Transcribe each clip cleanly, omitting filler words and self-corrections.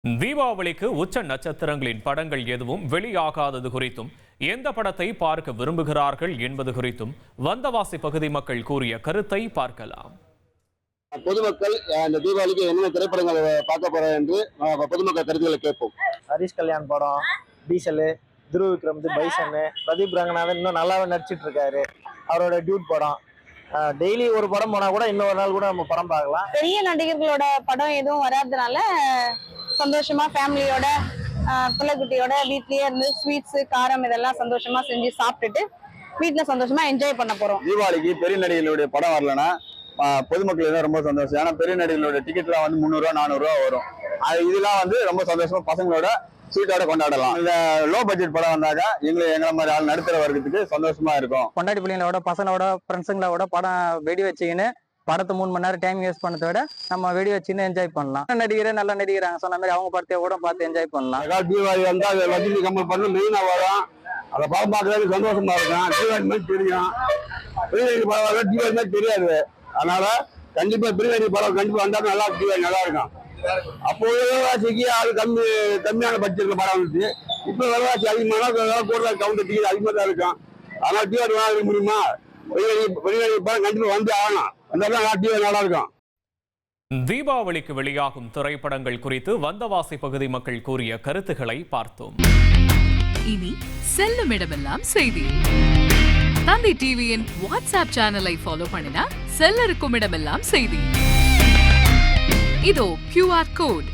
தீபாவளிக்கு உச்ச நட்சத்திரங்களின் படங்கள் எதுவும் வெளியாகாதது குறித்தும் எந்த படத்தை பார்க்க விரும்புகிறார்கள் என்பது குறித்தும் வந்தவாசி பகுதி மக்கள் கூறிய கருத்தை பார்க்கலாம். பொதுமக்கள் இந்த தீபாவளிக்கு என்னென்ன திரைப்படங்கள் பார்க்க போறாங்க என்று பொதுமக்கள் கருத்துக்களை கேட்போம். ஹரிஷ் கல்யாண் படம், டீசல், துருவ விக்ரம், பைசன், பிரதீப் ரங்கநாதன் இன்னும் நல்லாவே நடிச்சிட்டு இருக்காரு. அவரோட டியூட் படம் டெய்லி ஒரு படம் போனா கூட இன்னொரு நாள் கூட நம்ம படம் பார்க்கலாம். பெரிய நடிகர்களோட படம் எதுவும் வராதனால சந்தோஷமா ஃபேமிலியோட பிள்ளைக்குட்டியோட வீட்லயே இருந்து ஸ்வீட்ஸ் காரம் இதெல்லாம் சந்தோஷமா செஞ்சு சாப்பிட்டுட்டு வீட்டுல சந்தோஷமா என்ஜாய் பண்ண போறோம். தீபாவளிக்கு பெரிய நடிகர்களுடைய படம் வரலன்னா பொதுமக்கள் தான் ரொம்ப சந்தோஷம். ஏன்னா பெரிய நடிகர்களுடைய டிக்கெட்லாம் வந்து 300 ரூபா 400 ரூபா வரும். இதெல்லாம் வந்து ரொம்ப சந்தோஷமா பசங்களோட ஸ்வீட்டோட கொண்டாடலாம். இந்த லோ பட்ஜெட் படம் வந்தாக்கா எங்களை மாதிரி ஆள் நடுத்தர வர்க்கத்துக்கு சந்தோஷமா இருக்கும். கொண்டாடி பிள்ளைங்களோட பசங்களோட ஃப்ரெண்ட்ஸுங்களோட படம் வெடி வச்சுக்கின்னு படத்தை 3 மணி நேரம் டைம் வேஸ்ட் பண்ணதை விட நம்ம வெடி வச்சுன்னு என்ஜாய் பண்ணலாம். நல்ல நடிகராங்க சொன்ன மாதிரி அவங்க படத்தை கூட பார்த்து என்ஜாய் பண்ணலாம். தீபாவளி வந்தா ரஜினி கமல் படம் மெயினா வரும். அதை படம் பார்க்கறது சந்தோஷமா இருக்கும். தீபாவளி மாதிரி தெரியும். பிரியாணி படம் வர தீபாவளி மாதிரி தெரியாது. அதனால கண்டிப்பா பிரியாணி படம் கண்டிப்பா வந்தா நல்லா தீபாவளி நல்லா இருக்கும். அப்போ விலைவாசிக்கு அது கம்மியான பட்ஜெட்ல படம் வந்துச்சு. இப்ப விலைவாசி அதிகமான கூட கவுண்டர் டிக்கெட் அதிகமா தான் இருக்கும். அதனால தீபாவளி வாங்க முடியுமா? பிரியாணி படம் கண்டிப்பா வந்து ஆகணும். தீபாவளிக்கு வெளியாகும் திரைப்படங்கள் குறித்து வந்தவாசி பகுதி மக்கள் கூறிய கருத்துக்களை பார்த்தோம். இனி செல்லும் இடமெல்லாம் செய்தி. தந்தி டிவியின் வாட்ஸ்அப் சேனலை ஃபாலோ பண்ணினா செல்ல இருக்கும் இடமெல்லாம் செய்தி. இதோ QR கோட்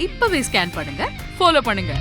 இப்பவே ஸ்கேன் பண்ணுங்க, ஃபாலோ பண்ணுங்க.